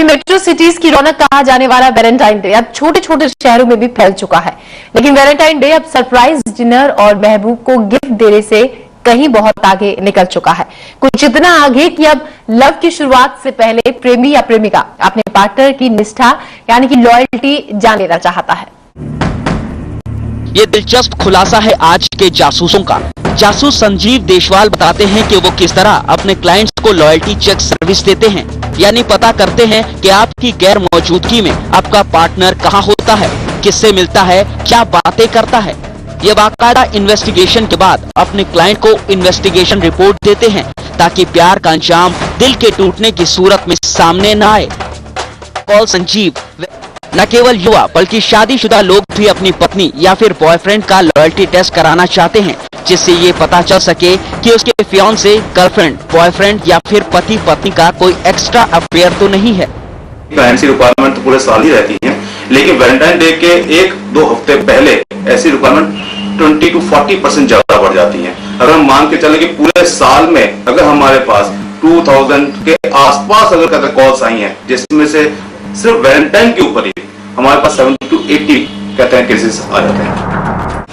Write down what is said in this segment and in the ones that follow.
Metro cities की रौनक कहा जाने वाला वैलेंटाइन डे अब छोटे छोटे शहरों में भी फैल चुका है। लेकिन वैलेंटाइन डे अब सरप्राइज डिनर और महबूब को गिफ्ट देने से कहीं बहुत आगे निकल चुका है। कुछ इतना आगे कि अब लव की शुरुआत से पहले प्रेमी या प्रेमिका अपने पार्टनर की निष्ठा यानी कि लॉयल्टी जान लेना चाहता है। ये दिलचस्प खुलासा है आज के जासूसों का। जासूस संजीव देशवाल बताते हैं कि वो किस तरह अपने क्लाइंट्स को लॉयल्टी चेक सर्विस देते हैं, यानी पता करते हैं कि आपकी गैर मौजूदगी में आपका पार्टनर कहाँ होता है, किससे मिलता है, क्या बातें करता है। ये बाकायदा इन्वेस्टिगेशन के बाद अपने क्लाइंट को इन्वेस्टिगेशन रिपोर्ट देते हैं ताकि प्यार का अंजाम दिल के टूटने की सूरत में सामने न आए। पॉल संजीव न केवल युवा बल्कि शादीशुदा लोग भी अपनी पत्नी या फिर बॉयफ्रेंड का लॉयल्टी टेस्ट कराना चाहते हैं, जिससे ये पता चल सके कि उसके फियांसे, गर्लफ्रेंड, बॉयफ्रेंड या फिर पति पत्नी का कोई एक्स्ट्रा अफेयर तो नहीं है। ऐसी रिक्वायरमेंट तो पूरे साल ही रहती है, लेकिन वैलेंटाइन डे के 1-2 हफ्ते पहले ऐसी रिक्वायरमेंट 20 to 40% ज्यादा बढ़ जाती है। अगर हम मान के चले कि पूरे साल में अगर हमारे पास 2000 के आसपास अगर कॉल्स आई हैं, जिसमें से सिर्फ वैलेंटाइन के ऊपर ही हमारे पास 70 to 80 कहते हैं केसेस आ जाते हैं।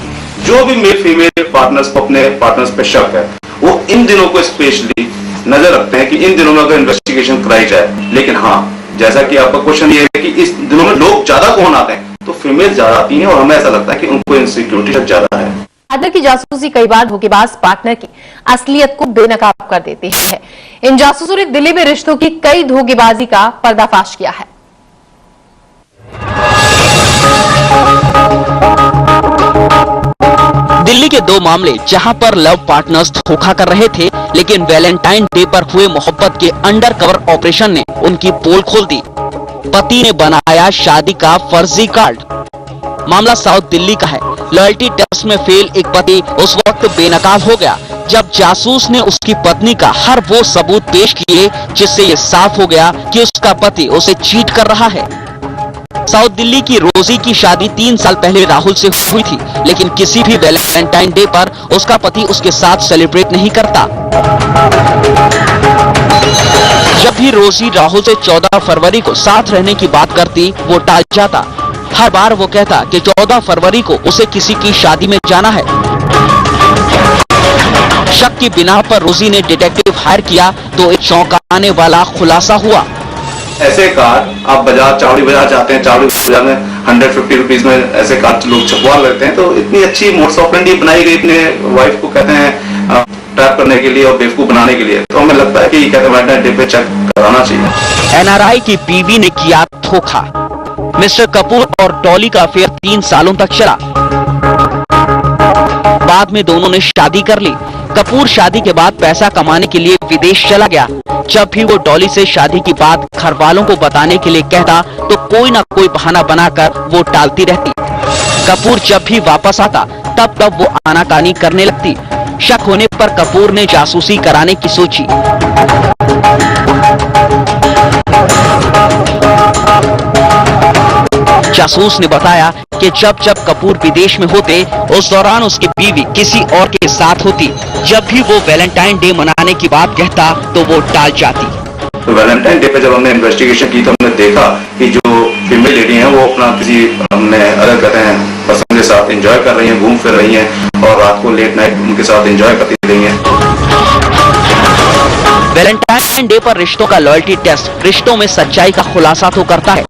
जो भी मेल फीमेल पार्टनर्स को अपने पार्टनर्स पे शक है, वो इन दिनों को स्पेशली नजर रखते हैं कि इन दिनों में अगर इन्वेस्टिगेशन कराई जाए। लेकिन हाँ, जैसा कि आपका क्वेश्चन ये है कि इस दिनों में लोग ज्यादा कौन आते हैं, तो फीमेल ज्यादा आती हैं और हमें ऐसा लगता है कि उनको इनसिक्योरिटी ज्यादा है। पार्टनर की जासूसी कई बार धोखेबाज पार्टनर की असलियत को बेनकाब कर देती है। इन जासूसों ने दिल्ली में रिश्तों की कई धोखेबाजी का पर्दाफाश किया है। दिल्ली के 2 मामले जहां पर लव पार्टनर्स धोखा कर रहे थे, लेकिन वैलेंटाइन डे पर हुए मोहब्बत के अंडरकवर ऑपरेशन ने उनकी पोल खोल दी। पति ने बनाया शादी का फर्जी कार्ड। मामला साउथ दिल्ली का है। लॉयल्टी टेस्ट में फेल एक पति उस वक्त बेनकाब हो गया जब जासूस ने उसकी पत्नी का हर वो सबूत पेश किए जिससे ये साफ हो गया कि उसका पति उसे चीट कर रहा है। साउथ दिल्ली की रोजी की शादी 3 साल पहले राहुल से हुई थी, लेकिन किसी भी वैलेंटाइन डे पर उसका पति उसके साथ सेलिब्रेट नहीं करता। जब भी रोजी राहुल से 14 फरवरी को साथ रहने की बात करती, वो टाल जाता। हर बार वो कहता कि 14 फरवरी को उसे किसी की शादी में जाना है। शक की बिना पर रोजी ने डिटेक्टिव हायर किया तो एक चौंकाने वाला खुलासा हुआ। ऐसे कार्ड आप बाजार, चावड़ी बाजार जाते हैं, चावड़ी बाजार में 150 रुपीज में ऐसे कार्ड लोग छपवा लेते हैं। तो इतनी अच्छी मोड्स ऑफ एंडी बनाई गई अपने वाइफ को कहते हैं ट्रैप करने के लिए और बेवकूफ बनाने के लिए। तो हमें लगता है कि कहते हैं डे पे चेक कराना चाहिए। एनआरआई की बीवी ने किया धोखा। मिस्टर कपूर और डॉली का अफेयर 3 सालों तक चला। बाद में दोनों ने शादी कर ली। कपूर शादी के बाद पैसा कमाने के लिए विदेश चला गया। जब भी वो डॉली से शादी की बात घर वालों को बताने के लिए कहता तो कोई ना कोई बहाना बनाकर वो टालती रहती। कपूर जब भी वापस आता तब वो आनाकानी करने लगती। शक होने पर कपूर ने जासूसी कराने की सोची। जासूस ने बताया कि जब कपूर विदेश में होते उस दौरान उसकी बीवी किसी और के साथ होती। जब भी वो वैलेंटाइन डे मनाने की बात कहता तो वो टाल जाती। तो वैलेंटाइन डे पे जब हमने इन्वेस्टिगेशन की तो हमने देखा कि जो फीमेल लेडी हैं वो अपना किसी हमने अलग कहते हैं पर्सन के साथ एंजॉय कर रही हैं, घूम फिर रही हैं और रात को लेट नाइट उनके साथ एंजॉय करती रही हैं। वैलेंटाइन डे पर रिश्तों का लॉयल्टी टेस्ट रिश्तों में सच्चाई का खुलासा तो करता है,